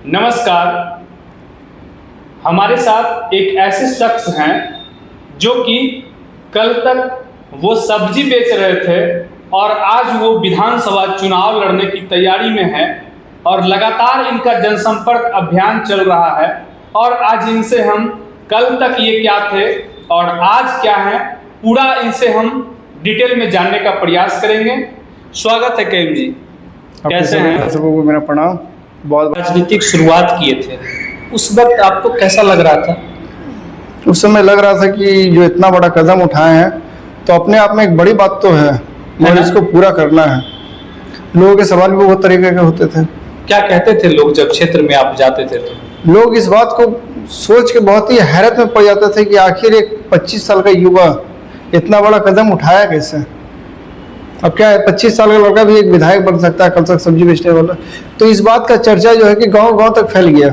नमस्कार। हमारे साथ एक ऐसे शख्स हैं जो कि कल तक वो सब्जी बेच रहे थे और आज वो विधानसभा चुनाव लड़ने की तैयारी में है और लगातार इनका जनसंपर्क अभियान चल रहा है। और आज इनसे हम कल तक ये क्या थे और आज क्या है, पूरा इनसे हम डिटेल में जानने का प्रयास करेंगे। स्वागत है करीम जी, कैसे हैं? सबको मेरा प्रणाम। बहुत राजनीतिक शुरुआत किए थे, उस वक्त आपको कैसा लग रहा था? उस समय लग रहा था कि जो इतना बड़ा कदम उठाए हैं तो अपने आप में एक बड़ी बात तो है, मगर इसको पूरा करना है। लोगों के सवाल भी बहुत तरीके के होते थे। क्या कहते थे लोग जब क्षेत्र में आप जाते थे तो? लोग इस बात को सोच के बहुत ही हैरत में पड़ जाते थे कि आखिर एक 25 साल का युवा इतना बड़ा कदम उठाया कैसे। अब क्या है, 25 साल का लड़का भी एक विधायक बन सकता है, कल तक सब्जी बेचने वाला। तो इस बात का चर्चा जो है कि गांव-गांव तक फैल गया।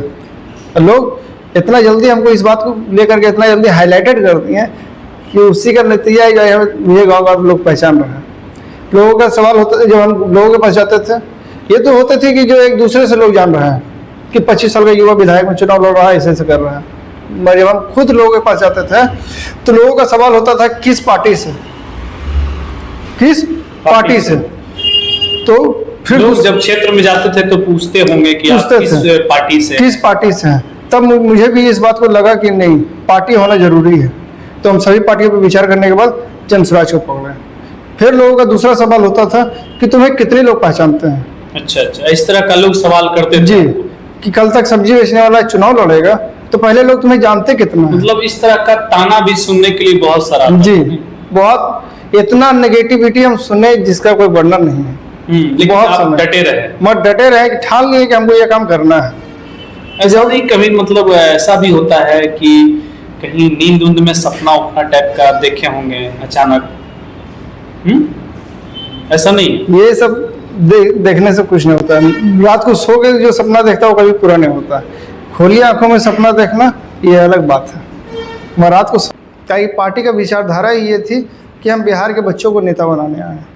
लोग इतना जल्दी हमको इस बात को लेकर के इतना जल्दी हाईलाइटेड कर दिए कि उसी का नतीजा जो है मुझे गाँव लोग पहचान रहे हैं। लोगों का सवाल होता है, जब हम लोगों के पास जाते थे, ये तो होते थे कि जो एक दूसरे से लोग जान रहे हैं कि 25 साल का युवा विधायक में चुनाव लड़ रहा है, ऐसे कर रहा है। जब हम खुद लोगों के पास जाते थे तो लोगों का सवाल होता था किस पार्टी से, किस पार्टी से। तो फिर लोग जब क्षेत्र में जाते थे तो पूछते होंगे कि आप किस पार्टी से, किस पार्टी से हैं। तब मुझे भी इस बात को लगा कि नहीं, पार्टी होना जरूरी है। तो हम सभी पार्टियों पर विचार करने के बाद जनसुराज को पकड़े। फिर लोगों का दूसरा सवाल होता था कि तुम्हें कितने लोग पहचानते हैं। अच्छा, इस तरह का लोग सवाल करते थे जी, कि कल तक सब्जी बेचने वाला चुनाव लड़ेगा तो पहले लोग तुम्हें जानते कितना है। मतलब इस तरह का ताना भी सुनने के लिए बहुत सारा जी, बहुत इतना नेगेटिविटी हम सुने जिसका कोई वर्णन नहीं है। बहुत आप डटे रहे, मत डटे रहे कि ठान लिए कि हमको ये काम करना है। ऐसा नहीं कभी मतलब ऐसा भी होता है कि कहीं नींद उंद में सपना उपना टाइप का देखे होंगे अचानक? ऐसा नहीं? ये सब देखने से कुछ नहीं होता है। रात को सो के जो सपना देखता है वो कभी पूरा नहीं होता। खोली आंखों में सपना देखना ये अलग बात है। मैं रात को पार्टी का विचारधारा ही ये थी कि हम बिहार के बच्चों को नेता बनाने आए हैं।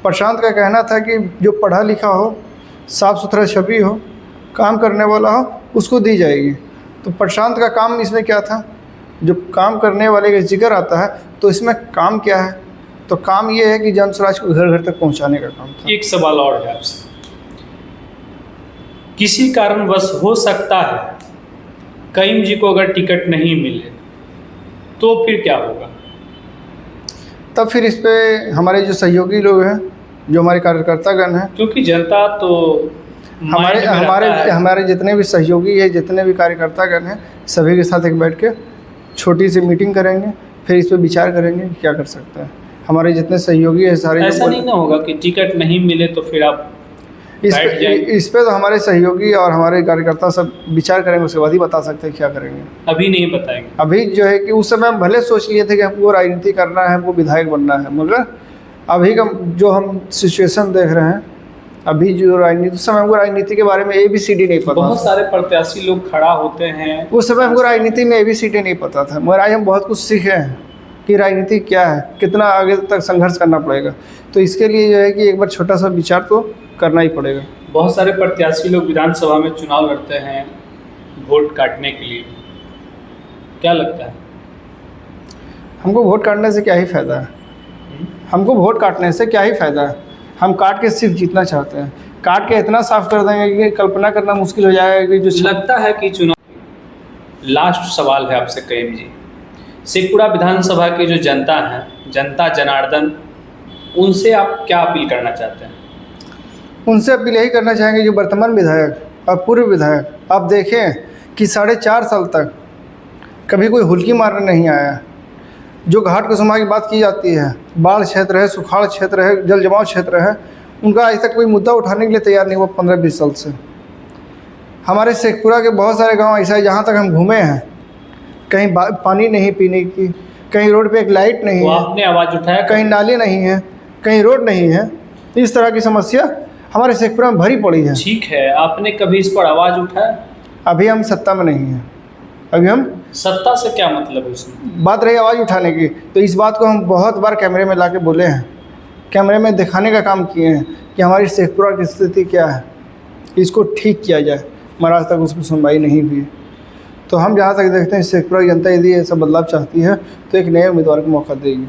प्रशांत का कहना था कि जो पढ़ा लिखा हो, साफ सुथरा छवि हो, काम करने वाला हो, उसको दी जाएगी। तो प्रशांत का काम इसमें क्या था? जो काम करने वाले का जिक्र आता है तो इसमें काम क्या है? तो काम ये है कि जनसुराज को घर घर तक पहुंचाने का काम था। एक सवाल और है आपसे, किसी कारणवश हो सकता है करीम जी को अगर टिकट नहीं मिले तो फिर क्या होगा? तब फिर इस पे हमारे जो सहयोगी लोग हैं, जो हमारे कार्यकर्तागण हैं, क्योंकि जनता तो हमारे जितने भी सहयोगी हैं, जितने भी कार्यकर्तागण हैं, सभी के साथ एक बैठ के छोटी सी मीटिंग करेंगे, फिर इस पे विचार करेंगे क्या कर सकते हैं। हमारे जितने सहयोगी हैं सारे, ऐसा नहीं ना होगा कि टिकट नहीं मिले तो फिर आप इस पे तो हमारे सहयोगी और हमारे कार्यकर्ता सब विचार करेंगे, उसके बाद ही बता सकते हैं क्या करेंगे। अभी नहीं बताएंगे। अभी जो है कि उस समय हम भले सोच लिए थे कि हमको राजनीति करना है, हमको विधायक बनना है, मगर अभी का जो हम सिचुएशन देख रहे हैं, अभी जो राजनीति, उस समय हमको राजनीति के बारे में ABCD नहीं पता। बहुत सारे प्रत्याशी लोग खड़ा होते हैं, उस समय हमको राजनीति में ABCD नहीं पता था, मगर आज हम बहुत कुछ सीखे हैं कि राजनीति क्या है, कितना आगे तक संघर्ष करना पड़ेगा। तो इसके लिए जो है कि एक बार छोटा सा विचार तो करना ही पड़ेगा। बहुत सारे प्रत्याशी लोग विधानसभा में चुनाव लड़ते हैं वोट काटने के लिए, क्या लगता है? हमको वोट काटने से क्या ही फ़ायदा है? हमको वोट काटने से क्या ही फ़ायदा है? हम काट के सिर्फ जीतना चाहते हैं। काट के इतना साफ कर देंगे कि कल्पना करना मुश्किल हो जाएगा कि जो लगता है कि चुनाव। लास्ट सवाल है आपसे करीम जी, शेखपुरा विधानसभा की जो जनता है, जनता जनार्दन, उनसे आप क्या अपील करना चाहते हैं? उनसे अपील यही करना चाहेंगे, जो वर्तमान विधायक और पूर्व विधायक, आप देखें कि 4.5 साल तक कभी कोई हुल्की मारने नहीं आया। जो घाट कुसुमा की बात की जाती है, बाढ़ क्षेत्र है, सुखाड़ क्षेत्र है, जल जमाव क्षेत्र है, उनका आज तक कोई मुद्दा उठाने के लिए तैयार नहीं हुआ 15-20 साल से। हमारे शेखपुरा के बहुत सारे गांव ऐसा है जहां तक हम घूमे हैं, कहीं पानी नहीं पीने की, कहीं रोड पे एक लाइट नहीं है, आपने आवाज़ उठाया, कहीं नाली नहीं है, कहीं रोड नहीं है। इस तरह की समस्या हमारे शेखपुरा में भरी पड़ी है। ठीक है, आपने कभी इस पर आवाज़ उठाया? अभी हम सत्ता में नहीं हैं। अभी हम सत्ता से क्या मतलब है उसमें? बात रही आवाज़ उठाने की, तो इस बात को हम बहुत बार कैमरे में ला के बोले हैं, कैमरे में दिखाने का काम किए हैं कि हमारी शेखपुरा की स्थिति क्या है, इसको ठीक किया जाए। मगर आज तक उस पर सुनवाई नहीं हुई। तो हम जहाँ तक देखते हैं शेखपुरा की जनता यदि ऐसा बदलाव चाहती है तो एक नए उम्मीदवार को मौका देगी।